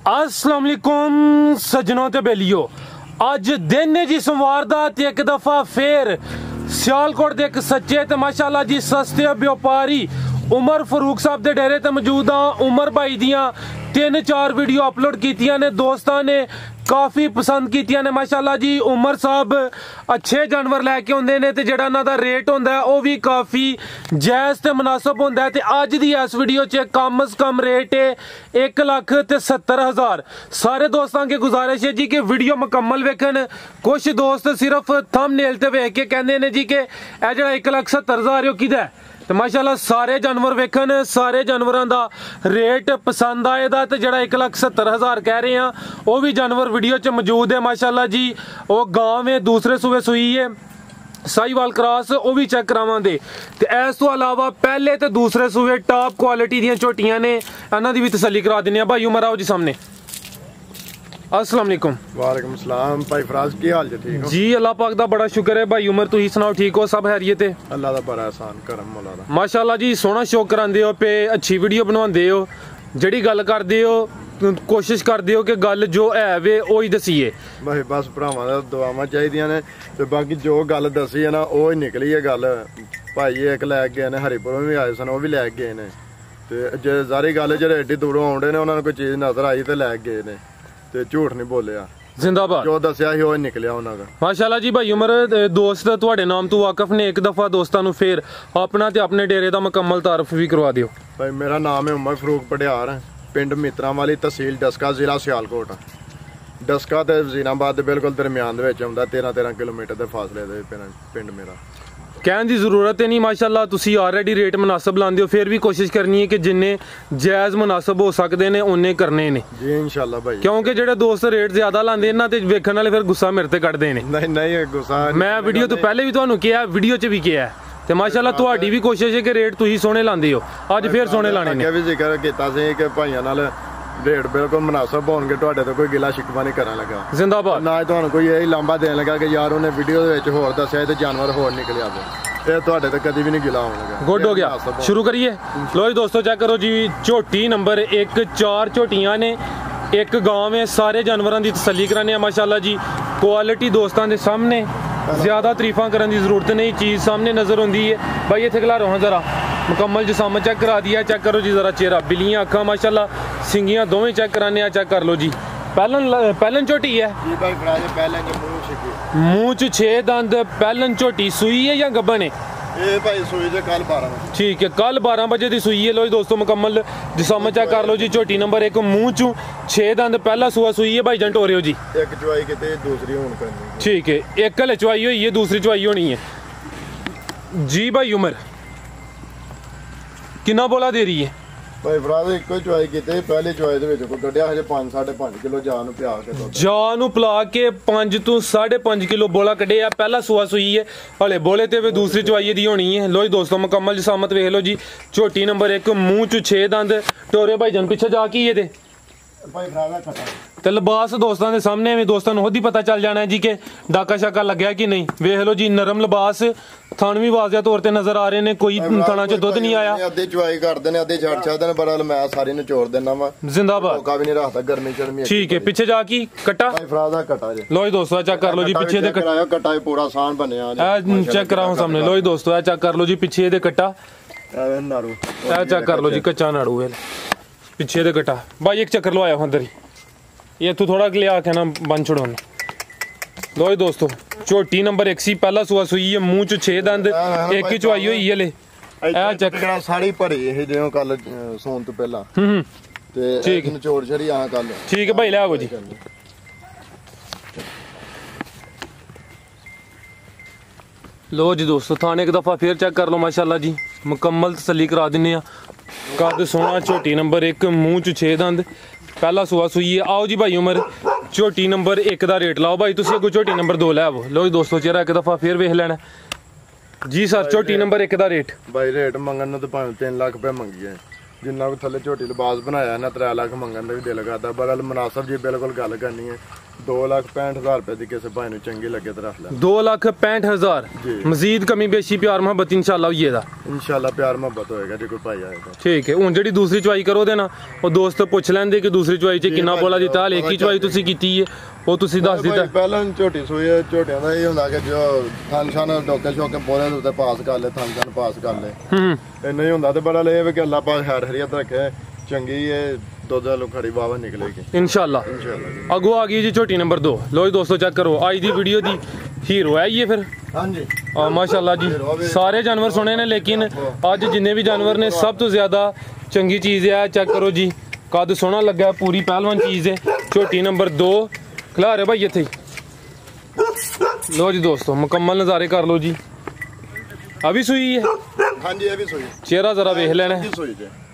अस्सलाम वालेकुम सज्जनों ते बेलियो, अज दिन है जी सोमवार दा ते एक दफा फिर सियालकोट दे एक सच्चे ते माशाअल्लाह जी सस्ते व्यापारी उमर फारूक साहब दे डेरे ते मौजूद हाँ। उमर भाई दियां 3-4 वीडियो अपलोड कीतियां ने, दोस्तां ने काफ़ी पसंद कीतियां ने माशाअल्लाह जी। उमर साहब अच्छे जानवर लैके आउंदे ने ते जेड़ा इन्हां दा रेट होंदा है वो भी काफ़ी जायज़ ते मुनासिब होंदा है। ते अज दी इस वीडियो च कम अज कम रेट है 1,70,000। सारे दोस्तां की गुजारिश है जी कि वीडियो मुकम्मल वेखन। कुछ दोस्त सिर्फ थंबनेल ते वेख के कहंदे ने जी कि यह जेड़ा 1,70,000 किहदा है, तो माशाअल्लाह सारे जानवर वेखन, सारे जानवरों का रेट पसंद आए दा ते जेड़ा 1,70,000 कह रहे हैं वो भी जानवर वीडियो च मौजूद है माशाअल्लाह जी। वो गांव है, दूसरे सूबे सुई है, साहिवाल क्रॉस, वो भी चेक करावांगे। ते इस तो अलावा पहले ते दूसरे सूबे टॉप क्वालिटी दी झोटियां ने, इन्हां दी भी तसल्ली करा दिन्ने आ। भाई उमर आओ जी सामने। अस्सलाम वालेकुम। वालेकुम सलाम भाई फराज, की हाल जी? ठीक हो जी, अल्लाह पाक दा बड़ा शुक्र है। भाई उमर तुही सुनाओ, ठीक हो? सब खैरियत है? अल्लाह दा बड़ा एहसान करम मौला दा। माशाअल्लाह जी, सोहना शौक करांदे हो पे, अच्छी वीडियो बनवांदे हो, जड़ी गल करदे हो कोशिश करदे हो कि गल जो है वे ओ ही दसीए। भाई बस भरावां दा दुआवां चाहिदियां ने ते बाकी जो गल दसी है ना ओ ही निकली है गल। भाई एक लै गए ने, हरिपुरों भी आए सन, वो भी लै गए ने। ते जे सारी गल जेह्ड़े एड्डी दूरों आउंदे ने उन्हां नूं कोई चीज नजर आई ते लै गए ने, ते झूठ नहीं बोलिया। जिंदाबाद। जो दसिया ही वो निकलिया उन्हां दा। माशाअल्लाह जी। भाई उमर दोस्त तुहाडे नाम तो वाकफ ने, एक दफा दोस्तां नूं फिर अपना ते अपने डेरे दा मुकम्मल तारफ भी करवा दियो। भाई मेरा नाम है उमर फारूक पटियार, पिंड मित्रांवाली, तहसील डस्का, जिला सियालकोट। डस्का ते वजीराबाद दे बिल्कुल दरम्यान दे विच आउंदा, 13 किलोमीटर दे फासले दे पिंड मेरा। कहने की जरूरत है नहीं, माशाअल्लाह तुसी ऑलरेडी रेट मुनासिब लांदे हो, फिर भी कोशिश करनी है कि जिन्ने जायज़ मुनासिब हो सकते हैं उन्ने करने ने जी इंशाल्लाह भाई। क्योंकि जेडे दोस्त रेट ज्यादा लांदे ना ते वेखण वाले फिर गुस्सा मेरे ते कढदे ने। नहीं नहीं गुस्सा मैं वीडियो तो पहले भी तुहानू किया, वीडियो च भी किया ते माशाअल्लाह तुहाडी भी कोशिश है कि रेट तुही सोहने लांदे हो, अज फिर सोहने लाने ने। भी जिक्र कीता सी कि भाइयां नाल रेट बिल्कुल मुनासिब होणगे, तुहाडे तो कोई गिला शिकवा नहीं करन लगा। जिंदाबाद। ना तुहानू कोई यही लांबा देन लगा कि यार उन्हें वीडियो दे विच होर दस्सिया ते जानवर होर निकलिया ते ये तुहाडे ते कदी भी नहीं गिला होण लगा। गुड हो गया, शुरू करिए। लो जी दोस्तों चेक करो जी, झोटी नंबर 1, 4 झोटियां ने, एक गांव है, सारे जानवरों की तसल्ली कराने माशाअल्लाह जी। क्वालिटी दोस्तों के सामने, ज्यादा तारीफा करने की जरूरत नहीं, चीज़ सामने नजर आती है। भाई इतने खिला रहा जरा मुकम्मल जिसामा चेक करा दिया, चेक करो जी जरा चेहरा, बिल्लियां अखा माशाअल्लाह, सिंगियां दोवें चेक कराने, चेक कर लो जी। पहलन झोटी है, मूंह च 6 दंद, पहलन झोटी सूई है या गब्बन है? ये भाई सूई जे कल 12 ठीक है, कल 12 बजे की सूई है। लो जी दोस्तों मुकम्मल जिसामा चेक कर लो जी। झोटी नंबर 1, मूंह चू 6 दंद, पहला सूआ सूई है। भाई जंट हो रहे हो जी, एक चुवाई किते दूसरी होन करनी। ठीक है, एक हले चुवाई हुई है, दूसरी चुवाई होनी है जी। भाई उमर कितना बोला दे रही है? भाई फराज एक ही चुवाई किते, पहली चुवाई दे विच कोई कढिया हजे 5-5.5 किलो जान पिया के दुध, जान नूं पिला के 5 ਤੋਂ 5.5 किलो बोला कढ़िया, पहला सूआ सूई है, हले बोले ते दूसरी चुवाई दी होनी है। लो जी दोस्तों मुकम्मल जिसामत वेख लो जी। झोटी नंबर 1, मूंह च 6 दंद, टोरे भाई जन पिछे जा की ये भाई फराज खटा ते लिबास दोस्तों के सामने में, दोस्तों को खुद ही पता चल जाना है जी कि डाका शाका लग्या कि नहीं। वेख लो जी, नरम लिबास, थन भी वाजिया तौर पर नजर आ रहे हैं, कोई थना च दुध नहीं आया। अद्धी चुवाई करते हैं, अद्धी छड़ छड़ते हैं, पर मैं सारी निचोड़ देना वा। जिंदाबाद। मौका भी नहीं रखता गर्मी चढ़मी। ठीक है, पीछे जा की कट्टा भाई फराज कटा जी। लो जी दोस्तों चेक कर लो जी, पीछे दे कटा पूरा आसान बनया चेक कराओ सामने। लो जी दोस्तों चेक कर लो जी, पीछे दे कट्टा नाड़ू चेक कर लो जी, कच्चा नाड़ू है पीछे दे कट्टा। भाई एक चक्कर लो आया अंदर ही, ये तू थोड़ा ले आके ना बन छोड़ो। लो जी दोस्तों झोटी नंबर 1 सी, पहला सूआ सूई है, मूंह च 6 दंद, एक ही चुवाई हुई है। ले चेक साड़ी भरी है जिवें कल सोन तो पहला ते ठीक निचोड़ छड़ी आ कल। ठीक है भाई ले आओ जी। लो जी दोस्तों थाने एक दफा फिर चेक कर लो माशाअल्लाह जी, मुकम्मल तसल्ली करा दिन्ने। कद सोना, झोटी नंबर 1, मूंह च 6 दंद, पहला सूआ सूई है। आओ जी भाई उमर झोटी नंबर 1 का रेट लाओ। भाई तुम अगो झोटी नंबर 2 लै आवो। लो जी दोस्तों चेहरा एक दफा फिर वेख लेना जी। सर झोटी नंबर 1 का रेट? भाई रेट मंगन तो 3 लाख रुपए मंगी है, जिन्ना को थले झोटी लिबास बनाया ना 3 लाख मंगन का भी दिल करता, बदल मुनासिब जी बिल्कुल गल करनी है। 2,65,000 रुपए की किसी भाई ਨੂੰ ਚੰਗੀ ਲੱਗੇ ਤਾਂ ਰੱਖ ਲੈ 2,65,000 ਮਜ਼ੀਦ ਕਮੀ ਬੇਸ਼ੀ ਪਿਆਰ ਮੁਹੱਬਤ ਇਨਸ਼ਾਅੱਲਾ ਹੋਈਏਗਾ ਇਨਸ਼ਾਅੱਲਾ ਪਿਆਰ ਮੁਹੱਬਤ ਹੋਏਗਾ ਜੇ ਕੋਈ ਭਾਈ ਆਏਗਾ ਠੀਕ ਹੈ ਹੁਣ ਜਿਹੜੀ ਦੂਸਰੀ ਚੁਆਈ ਕਰੋ ਦੇ ਨਾ ਉਹ ਦੋਸਤ ਪੁੱਛ ਲੈਂਦੇ ਕਿ ਦੂਸਰੀ ਚੁਆਈ 'ਚ ਕਿੰਨਾ ਬੋਲਾ ਦਿੱਤਾ ਹਲੇ ਇੱਕ ਹੀ ਚੁਆਈ ਤੁਸੀਂ ਕੀਤੀ ਹੈ ਉਹ ਤੁਸੀਂ ਦੱਸ ਦਿੱਤਾ ਪਹਿਲਾਂ ਝੋਟੀ ਸੂਈ ਹੈ ਝੋਟਿਆਂ ਦਾ ਇਹ ਹੁੰਦਾ ਕਿ ਜੋ ਥਣ ਛਣ ਡੋਕੇ ਛੋਕੇ ਬੋਲੇ ਦੇ ਉੱਤੇ ਪਾਸ ਕਰ ਲੈ ਥਣ ਛਣ ਪਾਸ ਕਰ ਲੈ ਇੰਨਾ ਹੀ ਹੁੰਦਾ ਤੇ ਬੜਾ ਲੈ ਵੀ ਕਿ ਅੱਲਾਹ ਪਾਕ ਖੈਰ ਖਰੀਅਤ ਰੱਖੇ ਚੰਗੀ ਹੈ ਦੁੱਧ ਵਾਲੂ ਖੜੀ ਬਾਵਾ ਨਿਕਲੇਗੀ ਇਨਸ਼ਾਅੱਲਾ ਅੱਗੋਂ ਆ ਗਈ ਜੀ ਝੋਟੀ ਨੰਬਰ 2 ਲੋ ਜੀ ਦੋਸਤੋ ਚੈੱਕ ਕਰੋ ਅੱਜ ਦੀ ਵੀਡੀਓ ਦੀ ਹੀਰੋ ਹੈ ਇਹ ਫਿਰ ਹਾਂਜੀ ਮਾਸ਼ਾਅੱਲਾ ਜੀ ਸਾਰੇ ਜਾਨਵਰ ਸੁਣੇ ਨੇ ਲੇਕਿਨ ਅੱਜ ਜਿੰਨੇ ਵੀ ਜਾਨਵਰ ਨੇ ਸਭ ਤੋਂ ਜ਼ਿਆਦਾ ਚੰਗੀ ਚੀਜ਼ ਹੈ ਚੈੱਕ ਕਰੋ ਜੀ ਕੱਦ ਸੋਹਣਾ ਲੱਗਾ ਪੂਰੀ ਪਹਿਲਵਾਨ ਚੀਜ਼ ਹੈ ਝੋਟੀ ਨੰਬਰ 2 ਖਿਲਾ ਰਹੇ ਭਾਈ ਇੱਥੇ ਲੋ ਜੀ ਦੋਸਤੋ ਮੁਕੰਮਲ ਨਜ਼ਾਰੇ ਕਰ ਲੋ ਜੀ ਅਭੀ ਸੂਈ ਹੈ ਹਾਂਜੀ ਇਹ ਵੀ ਸੂਈ ਚਿਹਰਾ ਜ਼ਰਾ ਵੇਖ ਲੈਣਾ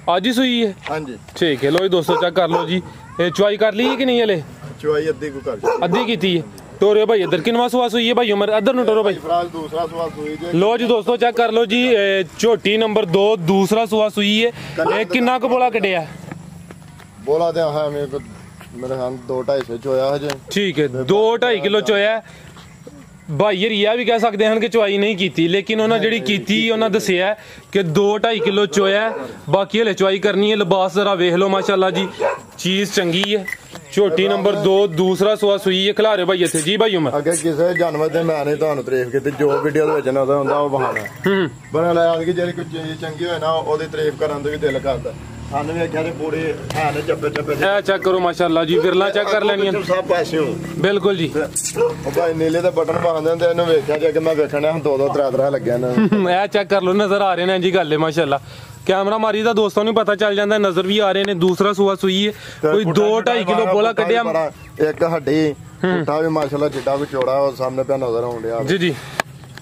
ਅੱਜ ਹੀ ਸੂਈ ਹੈ ਹਾਂਜੀ ਠੀਕ ਹੈ ਲੋ ਜੀ ਦੋਸਤੋ ਚੈੱਕ ਕਰ ਲੋ ਜੀ ਇਹ ਚੁਆਈ ਕਰ ਲਈ ਕਿ ਨਹੀਂ ਹਲੇ ਚੁਆਈ ਅੱਧੀ ਕੋ ਕਰ ਅੱਧੀ ਕੀਤੀ ਹੈ ਟੋਰਿਓ ਭਾਈ ਇੱਧਰ ਕਿੰਨਵਾ ਸੁਆ ਸੂਈ ਹੈ ਭਾਈ ਉਮਰ ਇੱਧਰ ਨੂੰ ਟੋਰੋ ਭਾਈ ਦੂਸਰਾ ਸੁਆ ਸੂਈ ਜੇ ਲੋ ਜੀ ਦੋਸਤੋ ਚੈੱਕ ਕਰ ਲੋ ਜੀ ਝੋਟੀ ਨੰਬਰ 2 ਦੂਸਰਾ ਸੁਆ ਸੂਈ ਹੈ ਇਹ ਕਿੰਨਾ ਕੁ ਬੋਲਾ ਕੱਢਿਆ ਬੋਲਾ ਤੇ ਹਾਂ ਮੇਰੇ ਹਾਂ 2-2.5 ਚੋਇਆ ਹਜੇ ਠੀਕ ਹੈ 2-2.5 ਕਿਲੋ ਚੋਇਆ ਭਾਈ ਰੀਆ ਵੀ ਕਹਿ ਸਕਦੇ ਹਨ ਕਿ ਚੁਆਈ ਨਹੀਂ ਕੀਤੀ ਲੇਕਿਨ ਉਹਨਾਂ ਜਿਹੜੀ ਕੀਤੀ ਉਹਨਾਂ ਦੱਸਿਆ ਕਿ 2-2.5 ਕਿਲੋ ਚੋਇਆ ਬਾਕੀ ਹਲੇ ਚੁਆਈ ਕਰਨੀ ਹੈ ਲਿਬਾਸ ਜ਼ਰਾ ਵੇਖ ਲਓ ਮਾਸ਼ਾਅੱਲਾ ਜੀ ਚੀਜ਼ ਚੰਗੀ ਹੈ ਝੋਟੀ ਨੰਬਰ 2 ਦੂਸਰਾ ਸੁਆ ਸੂਈ ਹੈ ਖਿਲਾ ਰਹੇ ਭਾਈ ਇੱਥੇ ਜੀ ਭਾਈ ਉਮਰ ਅੱਗੇ ਕਿਸੇ ਜਾਨਵਰ ਦੇ ਮੈਂ ਨਹੀਂ ਤੁਹਾਨੂੰ ਤਾਰੀਫ ਕੀਤੀ ਜੋ ਵੀਡੀਓ ਦੇ ਵਿੱਚ ਨਾ ਹੁੰਦਾ ਉਹ ਬਹਾਨਾ ਬਣਾ ਲੈ ਆ ਕਿ ਜਿਹੜੀ ਕੋਈ ਚੀਜ਼ ਚੰਗੀ ਹੋਏ ਨਾ ਉਹਦੀ ਤਾਰੀਫ ਕਰਨ ਤੋਂ ਵੀ ਦਿਲ ਕਰਦਾ ਸਾਨੂੰ ਵੀ ਅੱਗੇ ਦੇ ਪੂਰੇ ਹਾਂ ਨੇ ਚੱਪੇ ਇਹ ਚੈੱਕ ਕਰੋ ਮਾਸ਼ਾਅੱਲਾ ਜੀ ਵਿਰਲਾ ਚੈੱਕ ਕਰ ਲੈਣੀਆਂ ਸਭ ਪਾਸਿਓਂ ਬਿਲਕੁਲ ਜੀ ਉਹ ਭਾਈ ਨੀਲੇ ਦੇ ਬਟਨ ਪਾਉਂਦੇ ਹੁੰਦੇ ਇਹਨੂੰ ਵੇਖਿਆ ਜੇ ਕਿ ਮੈਂ ਵੇਖਣਾ ਹੁਣ 2-2 3-3 ਲੱਗਿਆ ਨਾ ਇਹ ਚੈੱਕ ਕਰ ਲਓ ਨਜ਼ਰ ਆ ਰਹੇ ਨੇ ਜੀ ਗੱਲ ਹੈ ਮਾਸ਼ਾਅੱਲਾ ਕੈਮਰਾ ਮਾਰੀ ਦਾ ਦੋਸਤਾਂ ਨੂੰ ਪਤਾ ਚੱਲ ਜਾਂਦਾ ਨਜ਼ਰ ਵੀ ਆ ਰਹੇ ਨੇ ਦੂਸਰਾ ਸੂਆ ਸੂਈ ਹੈ ਕੋਈ 2-2.5 ਕਿਲੋ ਬੋਲਾ ਕੱਢਿਆ ਇੱਕ ਹੱਡੀ ਪੁੱਠਾ ਵੀ ਮਾਸ਼ਾਅੱਲਾ ਜਿੱਡਾ ਵੀ ਚੌੜਾ ਉਹ ਸਾਹਮਣੇ ਪਿਆ ਨਜ਼ਰ ਆਉਣ ਡਿਆ ਜੀ ਜੀ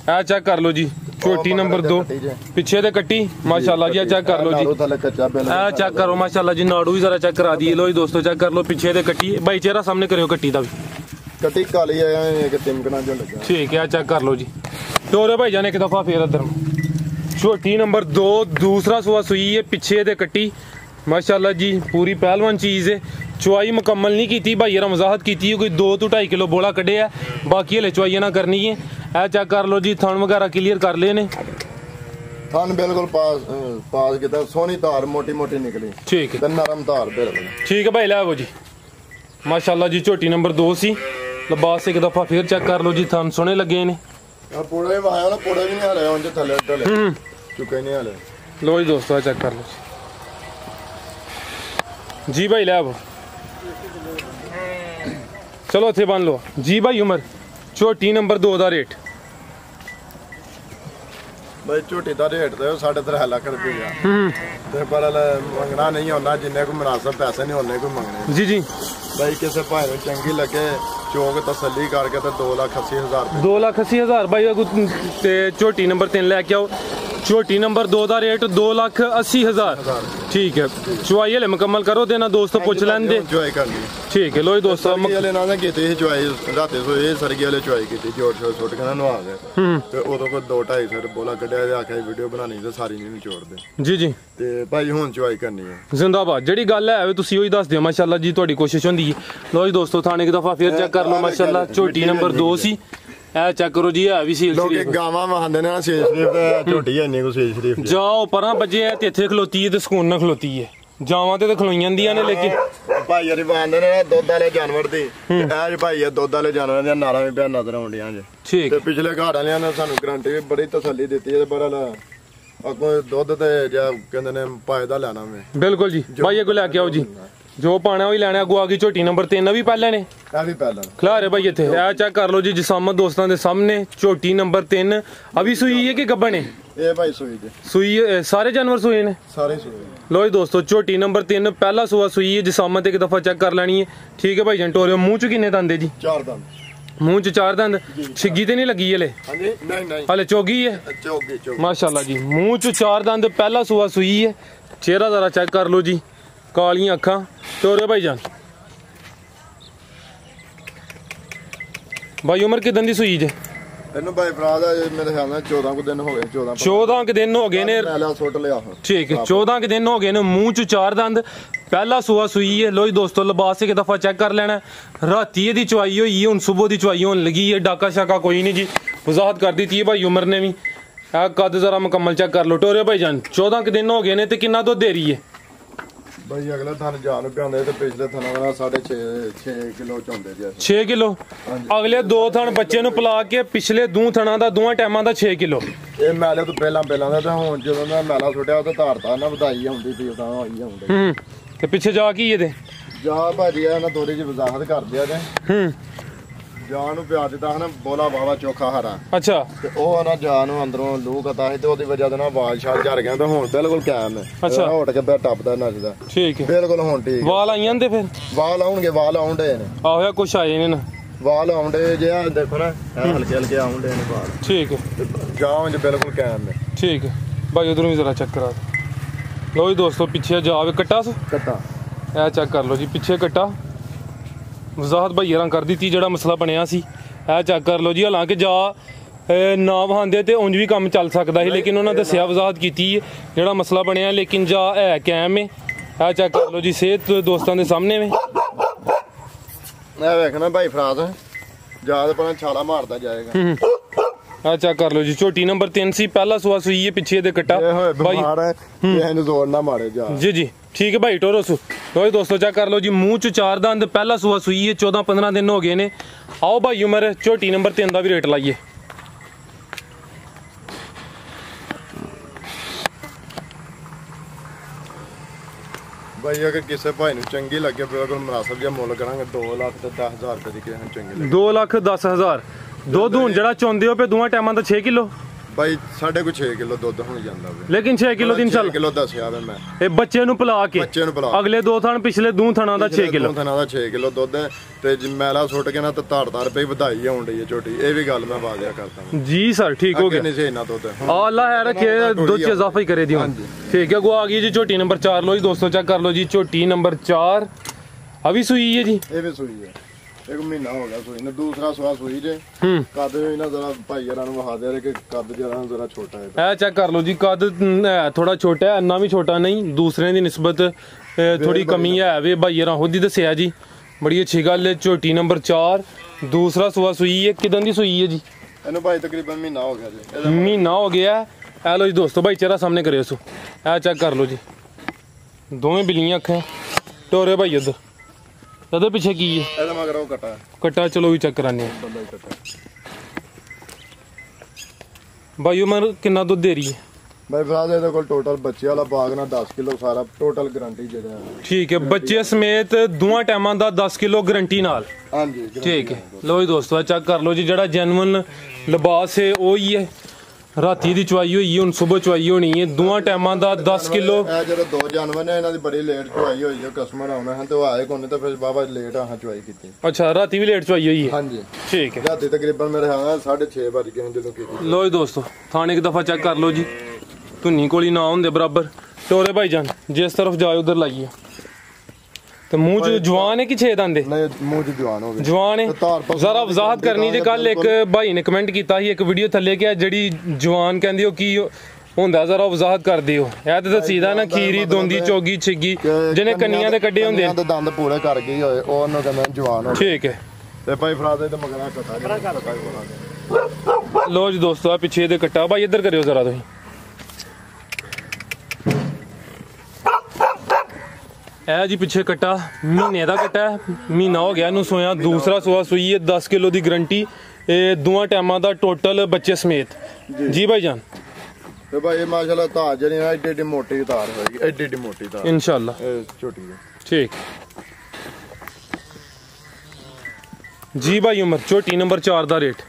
ਇਹ ਚੈੱਕ ਕਰ ਲਓ ਜੀ ਝੋਟੀ ਨੰਬਰ 2 ਪਿੱਛੇ ਤੇ ਕੱਟੀ ਮਾਸ਼ਾਅੱਲਾ ਜੀ ਇਹ ਚੈੱਕ ਕਰ ਲਓ ਜੀ ਇਹ ਚੈੱਕ ਕਰੋ ਮਾਸ਼ਾਅੱਲਾ ਜੀ ਨਾੜੂ ਵੀ ਜ਼ਰਾ ਚੈੱਕ ਕਰਾ ਦਈਏ ਲੋ ਜੀ ਦੋਸਤੋ ਚੈੱਕ ਕਰ ਲਓ ਪਿੱਛੇ ਤੇ ਕੱਟੀ ਭਾਈ ਚਿਹਰਾ ਸਾਹਮਣੇ ਕਰਿਓ ਕੱਟੀ ਦਾ ਵੀ ਕੱਟੀ ਕਾਲੀ ਆ ਇੱਕ ਤਿਮਕਣਾ ਜੋ ਲੱਗਾ ਠੀਕ ਹੈ ਚੈੱਕ ਕਰ ਲਓ ਜੀ ਤੋਰੇ ਭਾਈ ਜਾਨ ਇੱਕ ਦਫਾ ਫੇਰ ਇੱਧਰ ਝੋਟੀ ਨੰਬਰ 2 ਦੂਸਰਾ ਸੂਆ ਸੂਈ ਹੈ ਪਿੱਛੇ ਤੇ ਕੱਟੀ ਮਾਸ਼ਾਅੱਲਾ ਜੀ ਪੂਰੀ ਪਹਿਲਵਾਨ ਚੀਜ਼ ਹੈ ਚੁਆਈ ਮੁਕੰਮਲ ਨਹੀਂ ਕੀਤੀ ਭਾਈ ਯਾਰ ਮਜ਼ਾਹਤ ਕੀਤੀ ਕੋਈ 2-2.5 ਕਿਲੋ ਬੋਲਾ ਕੱਢਿਆ ਬਾਕੀ ਹਲੇ ਚੁਆਈਆਂ ਨਾ ਕਰਨੀ ਹੈ ਇਹ ਚੈੱਕ ਕਰ ਲਓ ਜੀ ਥਣ ਵਗੈਰਾ ਕਲੀਅਰ ਕਰ ਲਏ ਨੇ ਥਣ ਬਿਲਕੁਲ ਪਾਸ ਕੀਤਾ ਸੋਹਣੀ ਧਾਰ ਮੋਟੀ ਨਿਕਲੀ ਠੀਕ ਹੈ ਤੇ ਨਰਮ ਧਾਰ ਬਿਲਕੁਲ ਠੀਕ ਹੈ ਭਾਈ ਲੈ ਆਵੋ ਜੀ ਮਾਸ਼ਾਅੱਲਾ ਜੀ ਝੋਟੀ ਨੰਬਰ 2 ਸੀ ਲਿਬਾਸ ਇੱਕ ਦਫਾ ਫੇਰ ਚੈੱਕ ਕਰ ਲਓ ਜੀ ਥਣ ਸੋਹਣੇ ਲੱਗੇ ਨੇ ਆ ਪੋੜੇ ਵਾਇਆ ਨਾ ਪੋੜੇ ਵੀ ਨਹੀਂ ਹਲੇ ਉਂਝ ਥੱਲੇ ਢਲੇ ਚੁੱਕੇ ਨਹੀਂ ਹਲੇ ਲੋ ਜੀ ਦੋਸਤੋ ਚੈੱਕ ਕਰ ਲਓ ਜੀ ਭਾਈ ਲੈ ਆਵੋ ਚਲੋ ਇੱਥੇ ਬੰਨ ਲਓ ਜੀ ਭਾਈ ਉਮਰ ਝੋਟੀ ਨੰਬਰ 2 ਦਾ ਰੇਟ ਭਾਈ ਝੋਟੀ ਦਾ ਰੇਟ ਤੇ 3.5 ਲੱਖ ਰੁਪਇਆ ਤੇ ਪਰ ਮੰਗਣਾ ਨਹੀਂ ਹੁੰਦਾ ਜਿੰਨੇ ਕੋ ਮੁਨਾਸਬ ਪੈਸੇ ਨਹੀਂ ਹੁੰਦੇ ਕੋਈ ਮੰਗਣੇ ਜੀ ਜੀ ਭਾਈ ਕਿਸੇ ਭਾਈ ਨੂੰ ਚੰਗੀ ਲੱਗੇ ਚੋਕ ਤਸੱਲੀ ਕਰਕੇ ਤੇ 2,80,000 2,80,000 ਭਾਈ ਤੇ ਝੋਟੀ ਨੰਬਰ 3 ਲੈ ਕੇ ਆਓ ਝੋਟੀ ਨੰਬਰ 2 ਦਾ ਰੇਟ 2,80,000 ਠੀਕ ਹੈ ਚੁਆਈ ਹਲੇ ਮੁਕੰਮਲ ਕਰੋ ਦੇਣਾ ਦੋਸਤ ਪੁੱਛ ਲੈਂਦੇ ਚੁਆਈ ਕਰ ਲਈ ਠੀਕ ਹੈ ਲੋ ਜੀ ਦੋਸਤੋ ਵਾਲੇ ਨਾਲ ਕੀਤੀ ਸੀ ਚੁਆਈ ਰਾਤੇ ਸੋਏ ਸਰਗੀ ਵਾਲੇ ਚੁਆਈ ਕੀਤੀ ਜੋੜ ਛੋਟ ਕੇ ਨਵਾ ਗਏ ਤੇ ਉਦੋਂ ਕੋ 2-2.5 ਬੋਲਾ ਕੱਢਿਆ ਤੇ ਆਖਿਆ ਵੀਡੀਓ ਬਣਾਣੀ ਤੇ ਸਾਰੀ ਨਹੀਂ ਨਿਚੋੜਦੇ ਜੀ ਜੀ ਤੇ ਭਾਈ ਹੁਣ ਚੁਆਈ ਕਰਨੀ ਹੈ ਜ਼ਿੰਦਾਬਾਦ ਜਿਹੜੀ ਗੱਲ ਹੈ ਤੁਸੀਂ ਉਹੀ ਦੱਸ ਦਿਓ ਮਾਸ਼ਾਅੱਲਾ ਜੀ ਤੁਹਾਡੀ ਕੋਸ਼ਿਸ਼ ਹੁੰਦੀ ਹੈ ਲੋ ਜੀ ਦੋਸਤੋ ਥਾਣੇ ਇੱਕ ਦਫਾ ਫੇਰ ਚੈੱਕ ਕਰ ਲਓ ਮਾਸ਼ਾਅੱਲਾ ਝੋਟੀ ਨੰਬਰ 2 ਸੀ ਇਹ ਚੈੱਕ ਕਰੋ ਜੀ ਹੈ ਵੀ ਸੀਲ ਸ਼ਰੀਫ ਲੋਕ ਗਾਵਾਂ ਵਹਾਂਦੇ ਨੇ ਸ਼ੇਖ ਸ਼ਰੀਫ ਤੇ ਝੋਟੀ ਹੈ ਨਹੀਂ ਕੋ ਸ਼ੇਖ ਸ਼ਰੀਫ ਜਾਓ ਪਰਾਂ ਵੱਜੇ ਤੇ ਇੱਥੇ ਖਲੋਤੀ ਹੈ ਤੇ ਸਕੂਨ ਨਾਲ ਖਲੋਤੀ ਹੈ ਜਾਵਾਂ ਤੇ ਖਲੋਈ ਜਾਂਦੀਆਂ ਨੇ ਲੇਕਿਨ ਭਾਈ ਯਾਰੀ ਵਹਾਂਦੇ ਨੇ ਦੁੱਧ ਵਾਲੇ ਜਾਨਵਰ ਦੀ ਇਹ ਭਾਈ ਇਹ ਦੁੱਧ ਵਾਲੇ ਜਾਨਵਰਾਂ ਦੀਆਂ ਨਾਰਾਂ ਵੀ ਪਿਆ ਨਜ਼ਰ ਆਉਂਦੀਆਂ ਜੇ ਠੀਕ ਤੇ ਪਿਛਲੇ ਘਰ ਵਾਲਿਆਂ ਨੇ ਸਾਨੂੰ ਗਰੰਟੀ ਵੀ ਬੜੀ ਤਸੱਲੀ ਦਿੱਤੀ ਹੈ ਤੇ ਬੜਾ ਅੱਗੋਂ ਦੁੱਧ ਤੇ ਜਾਂ ਕਹਿੰਦੇ ਨੇ ਫਾਇਦਾ ਲੈਣਾ ਮੈਂ ਬਿਲਕੁਲ ਜੀ ਭਾਈ ਇਹ ਕੋ ਲੈ ਕੇ ਆਓ ਜੀ ਜੋ ਪਾਣਾ ਉਹ ਹੀ ਲੈਣਾ ਅੱਗੋਂ ਆ ਗਈ ਝੋਟੀ ਨੰਬਰ 3 ਵੀ ਪਹਿਲਾਂ ਨੇ ਇਹ ਵੀ ਪਹਿਲਾਂ ਖਿਲਾ ਰਹੇ ਭਾਈ ਇੱਥੇ ਇਹ ਚੈੱਕ ਕਰ ਲਓ ਜੀ ਜਸਾਮਤ ਦੋਸਤਾਂ ਦੇ ਸਾਹਮਣੇ ਝੋਟੀ ਨੰਬਰ 3 ਅਭੀ ਸੂਈ ਹੈ ਕਿ ਗੱਬਣ ਹੈ ਇਹ ਭਾਈ ਸੂਈ ਜੀ ਸੂਈ ਸਾਰੇ ਜਾਨਵਰ ਸੂਏ ਨੇ ਸਾਰੇ ਸੂਏ ਲੋ ਜੀ ਦੋਸਤੋ ਝੋਟੀ ਨੰਬਰ 3 ਪਹਿਲਾ ਸੂਆ ਸੂਈ ਹੈ ਜਸਾਮਤ ਇੱਕ ਦਫਾ ਚੈੱਕ ਕਰ ਲੈਣੀ ਹੈ ਠੀਕ ਹੈ ਭਾਈ ਜੰਟੋਰਿਓ ਮੂੰਹ ਚ ਕਿੰਨੇ ਦੰਦ ਹੈ ਜੀ 4 ਦੰਦ ਮੂੰਹ ਚ 4 ਦੰਦ ਛਿੱਗੀ ਤੇ ਨਹੀਂ ਲੱਗੀ ਹਲੇ ਹਾਂਜੀ ਨਹੀਂ ਹਲੇ ਚੋਗੀ ਹੈ ਚੋਗੀ ਮਾਸ਼ਾਅੱਲਾ ਜੀ ਮੂੰਹ ਚ 4 ਦੰਦ ਪਹਿਲਾ ਸੂਆ ਸੂਈ ਹੈ ਚਿਹਰਾ ਜ਼ਰਾ ਚੈੱਕ ਕਰ ਲਓ ਜੀ ਕਾਲੀਆਂ ਅੱਖਾਂ ਤੋਰੇ ਭਾਈ ਜਾਨ ਭਾਈ ਉਮਰ ਕਿਦਾਂ ਦੀ ਸੂਈ ਜੇ ਇਹਨੂੰ ਭਾਈ ਭਰਾ ਦਾ ਮੇਰੇ ਖਿਆਲ ਨਾਲ 14 ਕੁ ਦਿਨ ਹੋ ਗਏ 14 ਕੁ ਦਿਨ ਹੋ ਗਏ ਨੇ ਲੈ ਸੁੱਟ ਲਿਆ ਠੀਕ ਹੈ 14 ਕੁ ਦਿਨ ਹੋ ਗਏ ਨੇ ਮੂੰਹ ਚ 4 ਦੰਦ पहला सूआ सूई है। लो जी दोस्तों लिबास एक दफ़ा चेक कर लेना। राती दी चवाई हुई है, हुण सुबह दी चवाई होने लगी है। डाका शाका कोई नहीं जी, वजाहत कर दी थी भाई उमर ने भी। कद जरा मुकम्मल चेक कर लो। टोरे भाई जान 14 के दिन हो गए ने ते कितना दुध दे रही है भाई? अगला थान जान प्यांदे ते पिछले थाना वाला 6.5 किलो चौंदे जी। 6 किलो। अगले 2 थन बच्चे नु पिला के पिछले 2 थना दा 2 टाइमां दा 6 किलो। ਇਹ ਮੈਲੇ ਤੋਂ ਪਹਿਲਾਂ ਦਾ ਤੇ ਹੁਣ ਜਦੋਂ ਦਾ ਮੈਲਾ ਛੁੱਟਿਆ ਉਹ ਤੇ ਧਾਰਤਾ ਨਾ ਵਧਾਈ ਹੁੰਦੀ ਸੀ ਤਾਂ ਹੋਈ ਹੁੰਦੀ। ਤੇ ਪਿੱਛੇ ਜਾ ਕੀ ਇਹਦੇ ਜਾ ਭਾਜੀ ਆ ਨਾ ਥੋੜੀ ਜਿਹੀ ਵਜ਼ਾਹਤ ਕਰ ਦਿਆ ਜੇ। ਜਾਨ ਨੂੰ ਪਿਆ ਦਿੱਤਾ ਹਨਾ ਬੋਲਾ ਵਾਵਾ ਚੋਖਾ ਹਰਾ। ਅੱਛਾ। ਤੇ ਉਹ ਨਾ ਜਾਨ ਨੂੰ ਅੰਦਰੋਂ ਲੂ ਕਤਾ ਸੀ ਤੇ ਉਹਦੀ ਵਜ੍ਹਾ ਨਾਲ ਵਾਲ ਛਾਲ ਝੜ ਗਿਆ ਤੇ ਹੁਣ ਬਿਲਕੁਲ ਕਾਇਮ ਹੈ। ਅੱਛਾ। ਹੋਟ ਕੇ ਬੈ ਟੱਪਦਾ ਨੱਚਦਾ। ਠੀਕ ਹੈ ਬਿਲਕੁਲ ਹੁਣ ਠੀਕ। ਵਾਲ ਆਈਆਂ ਦੇ ਫਿਰ? ਵਾਲ ਆਉਣਗੇ, ਵਾਲ ਆਉਂਦੇ ਨੇ। ਆਇਆ ਕੁਛ ਆਏ ਨੇ ਨਾ ਵਾਲ ਆਉਂਦੇ ਜੇ ਆ ਦੇਖੋ ਨਾ ਹਲਕੇ ਹਲਕੇ ਆਉਂਦੇ ਨੇ ਵਾਲ। ਠੀਕ ਹੈ। ਜਾਨ ਚ ਬਿਲਕੁਲ ਕਾਇਮ ਹੈ। ठीक है भाई उधर भी जरा चेक करा दो। लो जी दोस्तों पीछे जावे कट्टा सो कट्टा ए चेक कर लो जी पीछे कट्टा। वजाहत भाई यार कर दी थी जड़ा मसला बनया सी ए चेक कर लो जी। हालांकि जा ना वहांदे ते उंज भी काम चल सकता है लेकिन उन्होंने दसिया वजाहत की जड़ा मसला बनया लेकिन जा है कैम है। ए चेक कर लो जी सेहत दोस्तों के सामने में वेखना भाई फराज ज्यादा पना छाला मारता जाएगा। आ चेक कर लो जी झोटी नंबर 3 सी पहला सुआ सुई है पीछे दे कट्टा भाई जोर ना मारे जा। जी जी ठीक है भाई टोरो सु। लो जी दोस्तों चेक कर लो जी मुंह च 4 दंद पहला सुआ सुई है 14-15 दिन हो गए ने। आओ भाई उमर झोटी नंबर 3 का भी रेट लाइए। भाई अगर किसी भाई नु चंगी लगे बिल्कुल मुनासिब जिहा मुल करांगे 2,10,000 रुपए दी किसी नु चंगी लगे। 2,10,000 ਦੁੱਧ ਹੁਣ ਜਿਹੜਾ ਚੋਂਦੇ ਹੋ ਪਏ ਦੋਵਾਂ ਟਾਈਮਾਂ ਦਾ 6 ਕਿਲੋ ਭਾਈ ਸਾਡੇ ਕੋਲ 6 ਕਿਲੋ ਦੁੱਧ ਹੁਣ ਜਾਂਦਾ ਵੇ ਲੇਕਿਨ 6 ਕਿਲੋ ਦੀ ਇਨਸ਼ਾਅੱਲਾ 6 ਕਿਲੋ ਦੱਸਿਆ ਵੇ ਮੈਂ ਇਹ ਬੱਚੇ ਨੂੰ ਪਿਲਾ ਕੇ ਅਗਲੇ 2 ਥਣ ਪਿਛਲੇ 2 ਥਣਾਂ ਦਾ 6 ਕਿਲੋ ਥਣਾਂ ਦਾ 6 ਕਿਲੋ ਦੁੱਧ ਤੇ ਮੈਲਾ ਸੁੱਟ ਕੇ ਨਾ ਤੇ ਧਾਰ ਰੁਪਏ ਵਧਾਈ ਆਉਣ ਡਈ ਹੈ ਛੋਟੀ। ਇਹ ਵੀ ਗੱਲ ਮੈਂ ਵਾਜ਼ਿਆ ਕਰਦਾ ਜੀ ਸਰ ਠੀਕ ਹੋ ਗਿਆ। ਨਹੀਂ ਸੀ ਇੰਨਾ ਦੁੱਧ ਅੱਲਾਹ ਹੈ ਰੱਖੇ ਦੁੱਧ ਚ ਇਜ਼ਾਫਾ ਹੀ ਕਰੇ ਦਿਓ। ਠੀਕ ਹੈ ਗੋ ਆ ਗਈ ਜੀ ਝੋਟੀ ਨੰਬਰ 4। ਲੋ ਜੀ ਦੋਸਤੋ ਚੈੱਕ ਕਰ ਲੋ ਜੀ ਝੋਟੀ ਨੰबर 4 ਅभी ਸੂਈ ਹੈ ਜੀ। ਇਹ ਵੀ ਸੂਈ ਹੈ एक महीना हो गया सुई ने। दूसरा सुआ सुई जे कद ना जरा भाई यार वहा दे कि कद जरा छोटा है। ए चेक कर लो जी कद थोड़ा छोटा है इन्ना भी छोटा नहीं दूसरे की निस्बत थोड़ी कमी है वे भाई यार खुद ही दसिया जी। बड़ी अच्छी गल है। झोटी नंबर 4 दूसरा सुआ सुई है किदन दी सुई है जी? इन्हू भाई तकरीबन महीना हो गया जी। महीना हो गया है। ए लो जी दोस्तों भाई चेहरा सामने करियो सो ए चेक कर लो जी दोवें बिल्लियां अखां टोरे भाई उधर ਇਹਦੇ ਪਿੱਛੇ ਕੀ ਹੈ? ਇਹਦਾ ਮਗਰ ਉਹ ਕਟਾ ਕਟਾ ਚਲੋ ਵੀ ਚੈੱਕ ਕਰਾਨੇ ਆ ਭਾਈ ਉਮਰ ਕਿੰਨਾ ਦੁੱਧ ਦੇ ਰਹੀ ਹੈ? ਭਾਈ ਫਰਾਜ਼ ਇਹਦੇ ਕੋਲ ਟੋਟਲ ਬੱਚੇ ਵਾਲਾ ਬਾਗ ਨਾਲ 10 ਕਿਲੋ ਸਾਰਾ ਟੋਟਲ ਗਾਰੰਟੀ ਜਿਹੜਾ ਠੀਕ ਹੈ ਬੱਚੇ ਸਮੇਤ ਦੋਵਾਂ ਟਾਈਮਾਂ ਦਾ 10 ਕਿਲੋ ਗਾਰੰਟੀ ਨਾਲ। ਹਾਂਜੀ ਠੀਕ ਹੈ। ਲੋ ਜੀ ਦੋਸਤੋ ਚੈੱਕ ਕਰ ਲੋ ਜੀ ਜਿਹੜਾ ਜੈਨੂਇਨ ਲਿਬਾਸ ਹੈ ਉਹ ਹੀ ਹੈ। ਰਾਤੀ ਦੀ ਚਵਾਈ ਹੋਈ ਹੁਣ ਸਵੇਰ ਚਵਾਈ ਹੋਣੀ ਹੈ ਦੋਵਾਂ ਟਾਈਮਾਂ ਦਾ 10 ਕਿਲੋ। ਇਹ ਜਿਹੜੇ 2 ਜਾਨਵਰ ਨੇ ਇਹਨਾਂ ਦੀ ਬੜੀ ਲੇਟ ਚਵਾਈ ਹੋਈ ਹੈ। ਕਸਟਮਰ ਆਉਣਾ ਹੈ ਤੇ ਉਹ ਆਏ ਕੋਨੇ ਤਾਂ ਫਿਰ ਬਾਬਾ ਲੇਟ ਆਹ ਚਵਾਈ ਕੀਤੀ। ਅੱਛਾ ਰਾਤੀ ਵੀ ਲੇਟ ਚਵਾਈ ਹੋਈ ਹੈ? ਹਾਂਜੀ ਠੀਕ ਹੈ। ਰਾਤੀ ਤਕਰੀਬਨ ਮੇਰੇ ਹਾਂ 6:30 ਵਜ ਗਏ ਜਦੋਂ ਕੀਤੀ। ਲੋ ਜੀ ਦੋਸਤੋ ਥਾਣੇ ਇੱਕ ਦਫਾ ਚੈੱਕ ਕਰ ਲੋ ਜੀ ਧੁੰਨੀ ਕੋਲੀ ਨਾ ਹੁੰਦੇ ਬਰਾਬਰ। ਟੋਰੇ ਭਾਈ ਜਾਨ ਜਿਸ ਤਰਫ ਜਾਏ ਉਧਰ ਲਾਈਏ ਤੇ ਮੂੰਹ ਚ ਜਵਾਨ ਹੈ ਕਿ 6 ਦੰਦ? ਨਹੀਂ ਮੂੰਹ ਚ ਜਵਾਨ ਹੋਵੇ। ਜਵਾਨ ਹੈ। ਜ਼ਰਾ ਵਜ਼ਾਹਤ ਕਰਨੀ ਜੇ ਕੱਲ ਇੱਕ ਭਾਈ ਨੇ ਕਮੈਂਟ ਕੀਤਾ ਸੀ ਇੱਕ ਵੀਡੀਓ ਥੱਲੇ ਕਿ ਜਿਹੜੀ ਜਵਾਨ ਕਹਿੰਦੇ ਹੋ ਕੀ ਹੁੰਦਾ ਜ਼ਰਾ ਵਜ਼ਾਹਤ ਕਰ ਦਿਓ। ਇਹ ਤੇ ਦੱਸੀਦਾ ਨਾ ਖੀਰੀ ਦੋਂਦੀ ਚੋਗੀ ਛਿੱਗੀ ਜਿਹਨੇ ਕੰਨੀਆਂ ਦੇ ਕੱਢੇ ਹੁੰਦੇ ਨੇ ਦੰਦ ਪੂਰੇ ਕਰ ਗਈ ਹੋਏ ਉਹਨੂੰ ਕਹਿੰਦੇ ਜਵਾਨ ਹੋ। ਠੀਕ ਹੈ। ਤੇ ਭਾਈ ਫਰਾਜ਼ ਤੇ ਮਗਰਾ ਕਟਾ ਲੋ ਜੀ ਦੋਸਤੋ ਆ ਪਿੱਛੇ ਦੇ ਕੱਟਾ ਭਾਈ ਇੱਧਰ ਕਰਿਓ ਜ਼ਰਾ ਤੁਸੀਂ। ਇਹ ਜੀ ਪਿੱਛੇ ਕੱਟਾ ਮਹੀਨੇ ਦਾ ਕੱਟਾ ਹੈ ਮਹੀਨਾ ਹੋ ਗਿਆ ਇਹਨੂੰ ਸੋਇਆ। ਦੂਸਰਾ ਸੋਆ ਸੂਈ ਹੈ 10 ਕਿਲੋ ਦੀ ਗਰੰਟੀ ਇਹ ਦੋਵਾਂ ਟਾਈਮਾਂ ਦਾ ਟੋਟਲ ਬੱਚੇ ਸਮੇਤ। ਜੀ ਭਾਈ ਜਾਨ ਤੇ ਭਾਈ ਮਾਸ਼ਾਅੱਲਾ ਧਾਰ ਜਿਹੜੀ ਹੈ ਐਡੀ ਮੋਟੀ ਧਾਰ ਹੋਏਗੀ ਐਡੀ ਮੋਟੀ ਧਾਰ ਇਨਸ਼ਾਅੱਲਾ ਛੋਟੀ ਹੈ। ਠੀਕ ਜੀ ਭਾਈ ਉਮਰ ਝੋਟੀ ਨੰबर 4 ਦਾ ਰੇਟ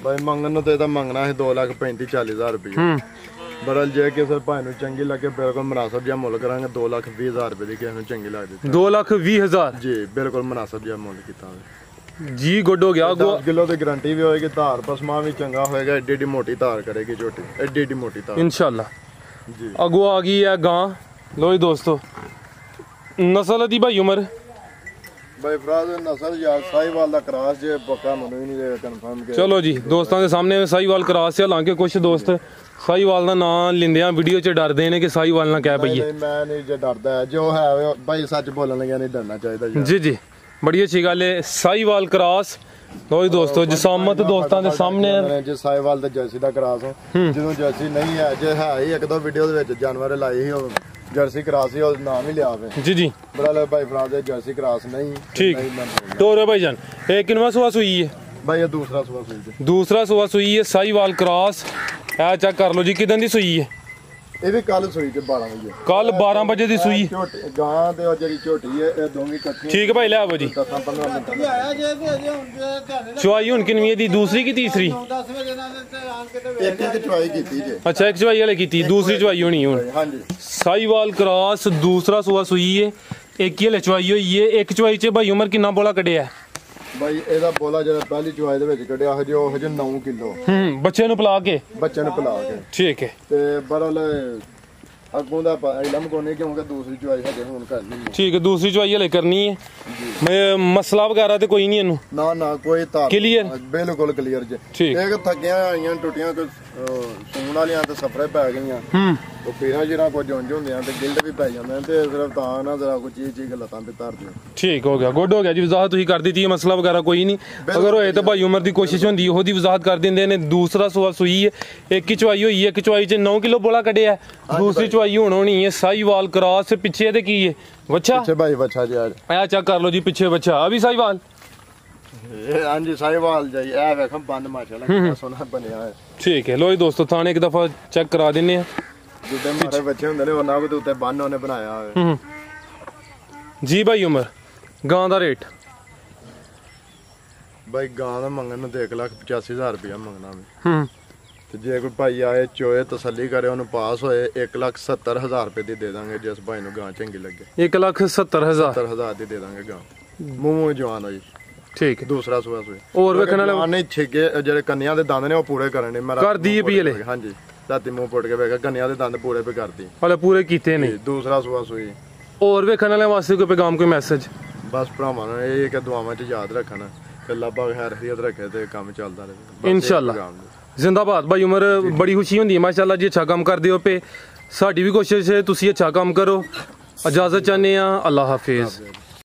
ਭਾਈ ਮੰਗਣ ਨੂੰ ਤੇ ਇਹਦਾ ਮੰਗਣਾ ਹੈ 2,35,40,000 ਰੁਪਏ। ਬਰਲ ਜੇ ਕਿਸੇ ਭਾਈ ਨੂੰ ਚੰਗੀ ਲੱਗੇ ਬਿਲਕੁਲ ਮੁਨਾਸਬ ਜਿਹਾ ਮੁੱਲ ਕਰਾਂਗੇ 2,20,000 ਰੁਪਏ ਦੀ ਕਿਸੇ ਨੂੰ ਚੰਗੀ ਲੱਗਦੀ 2,20,000 ਜੀ ਬਿਲਕੁਲ ਮੁਨਾਸਬ ਜਿਹਾ ਮੁੱਲ ਕੀਤਾ ਹੋਵੇ ਜੀ ਗੁੱਡ ਹੋ ਗਿਆ। 10 ਕਿਲੋ ਦੀ ਗਾਰੰਟੀ ਵੀ ਹੋਏਗੀ ਧਾਰ ਪਸਮਾ ਵੀ ਚੰਗਾ ਹੋਏਗਾ ਐਡੀ ਮੋਟੀ ਧਾਰ ਕਰੇਗੀ ਝੋਟੀ ਐਡੀ ਮੋਟੀ ਧਾਰ ਇਨਸ਼ਾਅੱਲਾ ਜੀ। ਅਗੋ ਆ ਗਈ ਹੈ ਗਾਂ। ਲੋ ਜੀ ਦੋਸਤੋ ਨਸਲ ਦੀ ਭਾਈ ਉਮਰ ਬਾਈ ਫਰਾਜ਼ ਨਸਲ ਯਾਰ ਸਾਈਵਾਲ ਦਾ ਕਰਾਸ ਜੇ ਪੱਕਾ ਮੈਨੂੰ ਹੀ ਨਹੀਂ ਕਨਫਰਮ ਕਿ ਚਲੋ ਜੀ ਦੋਸਤਾਂ ਦੇ ਸਾਹਮਣੇ ਸਾਈਵਾਲ ਕਰਾਸ ਆ, ਹਾਲਾਂਕਿ ਕੁਝ ਦੋਸਤ ਸਾਈਵਾਲ ਦਾ ਨਾਂ ਲਿੰਦਿਆਂ ਵੀਡੀਓ 'ਚ ਡਰਦੇ ਨੇ ਕਿ ਸਾਈਵਾਲ ਨਾ ਕਹਿ ਪਈਏ। ਨਹੀਂ ਮੈਂ ਨਹੀਂ ਜੇ ਡਰਦਾ, ਜੋ ਹੈ ਬਾਈ ਸੱਚ ਬੋਲਣ ਲੱਗਿਆ ਨਹੀਂ ਡਰਨਾ ਚਾਹੀਦਾ ਜੀ ਜੀ ਬੜੀ ਅੱਛੀ ਗੱਲ ਹੈ। ਸਾਈਵਾਲ ਕਰਾਸ ਲੋ ਜੀ ਦੋਸਤੋ ਜਸਾਮਤ ਦੋਸਤਾਂ ਦੇ ਸਾਹਮਣੇ ਜੇ ਸਾਈਵਾਲ ਦਾ ਜਰਸੀ ਦਾ ਕਰਾਸ ਜਦੋਂ ਜਰਸੀ ਨਹੀਂ ਹੈ, ਜੇ ਹੈ ਹੀ ਇੱਕ ਦੋ ਵੀਡੀਓ ਦੇ ਵਿੱਚ ਜਾਨਵਰ ਲਾਈ ਸੀ ਉਹ ਜਰਸੀ ਕਰਾਸ ਸੀ, ਉਹ ਨਾਮ ਹੀ ਲਿਆ ਵੇ ਜੀ ਜੀ ਬੜਾ ਭਾਈ ਫਰਾਜ਼ ਦੇ ਜਰਸੀ ਕਰਾਸ ਨਹੀਂ ਠੀਕ ਤੋਰੇ ਭਾਈ ਜਾਨ। ਇਹ ਕਿੰਨਵਾਂ ਸੂਆ ਸੂਈ ਹੈ ਭਾਈ? ਇਹ ਦੂਸਰਾ ਸੂਆ ਸੂਈ ਦੂਸਰਾ ਸੂਆ ਸੂਈ ਹੈ ਸਾਈਵਾਲ ਕਰਾਸ। ਇਹ ਚੈੱਕ ਕਰ ਲਓ ਜੀ ਕਿਦਾਂ ਦੀ ਸੂਈ ਹੈ। ਇਹ ਵੀ ਕੱਲ ਸੂਈ ਤੇ 12 ਵਜੇ ਕੱਲ 12 ਵਜੇ ਦੀ ਸੂਈ। ਗਾਂ ਤੇ ਉਹ ਜਿਹੜੀ ਝੋਟੀ ਹੈ ਇਹ ਦੋਵੇਂ ਇਕੱਠੀਆਂ। ਠੀਕ ਹੈ ਭਾਈ ਲੈ ਆਵੋ ਜੀ। 10-15 ਮਿੰਟ ਚੁਆਈ ਹੁਣ ਕਿੰਨੀ ਦੀ ਦੂਸਰੀ ਕੀ ਤੀਸਰੀ? ਇੱਕ ਚੁਆਈ ਕੀਤੀ ਜੇ। ਅੱਛਾ ਇੱਕ ਚੁਆਈ ਵਾਲੇ ਕੀਤੀ, ਦੂਸਰੀ ਚੁਆਈ ਹੋਣੀ ਹੁਣ। ਹਾਂਜੀ ਸਾਈਵਾਲ ਕਰਾਸ ਦੂਸਰਾ ਸੂਆ ਸੂਈ ਹੈ, ਇੱਕ ਹੀ ਹਲੇ ਚੁਆਈ ਹੋਈ ਹੈ। ਇੱਕ ਚੁਆਈ 'ਚ ਭਾਈ ਉਮਰ ਕਿੰਨਾ ਬੋਲਾ ਕੱਢਿਆ? ਬਾਈ ਇਹਦਾ ਬੋਲਾ ਜਿਹੜਾ ਪਹਿਲੀ ਚੁਆਈ ਦੇ ਵਿੱਚ ਕੱਢਿਆ ਹਜੇ 9 ਕਿਲੋ ਬੱਚੇ ਨੂੰ ਪਿਲਾ ਕੇ ਬੱਚੇ ਨੂੰ ਪਿਲਾ ਕੇ। ਠੀਕ ਹੈ ਤੇ ਬਰਲ ਅੱਗੋਂ ਦਾ ਇਲਮ ਕੋਨੇ ਕਿਉਂਕਿ ਦੂਸਰੀ ਚੁਆਈ ਹਜੇ ਹੁਣ ਕਰਨੀ ਹੈ। ਠੀਕ ਹੈ ਦੂਸਰੀ ਚੁਆਈ ਹਲੇ ਕਰਨੀ ਹੈ। ਮੈਂ ਮਸਲਾ ਵਗੈਰਾ ਤੇ ਕੋਈ ਨਹੀਂ ਇਹਨੂੰ? ਨਾ ਨਾ ਕੋਈ ਤਾਰ Clear? ਬਿਲਕੁਲ ਕਲੀਅਰ ਜੇ। ਠੀਕ। ਇਹ ਥੱਕੀਆਂ ਆਈਆਂ ਟੁੱਟੀਆਂ ਕੋਈ ਸੂਣ ਵਾਲੀਆਂ ਤੇ ਸਫਰੇ ਪੈ ਗਈਆਂ ਉਹ ਪੀਰਾਂ ਜਿਹੜਾ ਕੁਝ ਉਂਝ ਹੁੰਦੀਆਂ ਤੇ ਗਿਲਡ ਵੀ ਪੈ ਜਾਂਦੇ ਤੇ ਸਿਰਫ ਤਾਂ ਨਾ ਜ਼ਰਾ ਕੋਈ ਚੀਜ਼ ਲੱਤਾਂ ਤੇ ਧਰ ਦਿਓ। ਠੀਕ ਹੋ ਗਿਆ ਗੁੱਡ ਹੋ ਗਿਆ ਜੀ। ਵਜ਼ਾਹਤ ਤੁਸੀਂ ਕਰ ਦਿੱਤੀ ਹੈ, ਮਸਲਾ ਵਗੈਰਾ ਕੋਈ ਨਹੀਂ। ਅਗਰ ਹੋਏ ਤਾਂ ਭਾਈ ਉਮਰ ਦੀ ਕੋਸ਼ਿਸ਼ ਹੁੰਦੀ ਹੈ ਉਹਦੀ ਵਜ਼ਾਹਤ ਕਰ ਦਿੰਦੇ ਨੇ। ਦੂਸਰਾ ਸੂਆ ਸੂਈ ਹੈ, ਇੱਕ ਹੀ ਚੁਆਈ ਹੋਈ ਹੈ, ਇੱਕ ਚੁਆਈ 'ਚ 9 ਕਿਲੋ ਬੋਲਾ ਕੱਢਿਆ। ਦੂਸਰੀ ਚੁਆਈ ਹੁਣ ਹੋਣੀ ਹੈ। ਸਾਈਵਾਲ ਕਰਾਸ ਪਿੱਛੇ ਤੇ ਕੀ ਹੈ ਬੱਚਾ? ਪਿੱਛੇ ਭਾਈ ਬੱਚਾ ਜੀ ਆ ਚੈੱਕ ਕਰ ਲਓ ਜੀ ਪਿੱਛੇ ਬੱਚਾ ਆ ਵੀ ਸਾਈਵਾਲ। ਇਹ ਹਾਂਜੀ ਸਾਈਵਾਲ ਜਾਈ ਇਹ ਵੇਖੋ ਬੰਦ ਮਾਸ਼ਾਅੱਲਾ ਸੋਨਾ ਬਣਿਆ ਹੈ। ਠੀਕ ਹੈ ਲੋ ਜੀ ਦੋਸਤੋ ਥਾਣੇ ਇੱਕ ਦਫਾ ਚੈੱਕ ਕਰਾ ਦਿੰਨੇ ਆ। ਜਿੱਦਾਂ ਮਾਰੇ ਬੱਚੇ ਹੁੰਦੇ ਨੇ ਉਹਨਾਂ ਦੇ ਉੱਤੇ ਬੰਨ ਉਹਨੇ ਬਣਾਇਆ ਹੋਇਆ। ਜੀ ਭਾਈ ਉਮਰ ਗਾਂ ਦਾ ਰੇਟ? ਬਾਈ ਗਾਂ ਦਾ ਮੰਗਣ ਨੂੰ 1,85,000 ਰੁਪਇਆ ਮੰਗਣਾ ਮੈਂ। ਤੇ ਜੇ ਕੋਈ ਭਾਈ ਆਏ ਚੋਏ ਤਸੱਲੀ ਕਰੇ ਉਹਨੂੰ ਪਾਸ ਹੋਏ 1,70,000 ਰੁਪਏ ਦੀ ਦੇ ਦਾਂਗੇ ਜਿਸ ਭਾਈ ਨੂੰ ਗਾਂ ਚੰਗੀ ਲੱਗੇ। 1,70,000 ਦੀ ਦੇ ਦਾਂਗੇ ਗਾਂ ਮੂੰਹ ਜਵਾਨ ਹੋਈ। ਠੀਕ ਹੈ ਦੂਸਰਾ ਸੂਆ ਸੂਏ ਹੋਰ ਵੇਖਣ ਵਾਲੇ ਨਹੀਂ ਛਿੱਗੇ ਜਿਹੜੇ ਕੰਨਿਆਂ ਦੇ ਦੰਦ ਨੇ ਉਹ ਪੂਰੇ ਕਰਨੇ ਮੇਰਾ ਕਰਦੀ ਹੈ ਪੀਲੇ। ਹਾਂਜੀ ਰਾਤੀ ਮੂੰਹ ਪੁੱਟ ਕੇ ਵੇਖਿਆ ਕੰਨਿਆਂ ਦੇ ਦੰਦ ਪੂਰੇ ਪੇ ਕਰਦੀ ਹਲੇ ਪੂਰੇ ਕੀਤੇ ਨਹੀਂ। ਦੂਸਰਾ ਸੂਆ ਸੂਈ। ਹੋਰ ਵੇਖਣ ਵਾਲੇ ਵਾਸਤੇ ਕੋਈ ਪੈਗਾਮ ਕੋਈ ਮੈਸੇਜ? ਬਸ ਭਰਾਵਾਂ ਨੂੰ ਇਹ ਕਿ ਦੁਆਵਾਂ 'ਚ ਯਾਦ ਰੱਖਣ ਕਿ ਅੱਲਾ ਪਾਕ ਖੈਰੀਅਤ ਰੱਖੇ ਤੇ ਕੰਮ ਚੱਲਦਾ ਰਹੇ ਇਨਸ਼ਾਅੱਲਾ। ਜ਼ਿੰਦਾਬਾਦ ਭਾਈ ਉਮਰ। ਬੜੀ ਖੁਸ਼ੀ ਹੁੰਦੀ ਹੈ ਮਾਸ਼ਾਅੱਲਾ ਜੀ ਅੱਛਾ ਕੰਮ ਕਰਦੇ ਹੋ ਪਏ। ਸਾਡੀ ਵੀ ਕੋਸ਼ਿਸ਼ ਹੈ ਤੁਸੀਂ ਅੱਛਾ ਕੰਮ ਕਰੋ। ਇਜਾਜ਼ਤ ਚਾਹੁੰਦੇ ਆ। ਅੱਲਾ ਹਾਫਿਜ਼।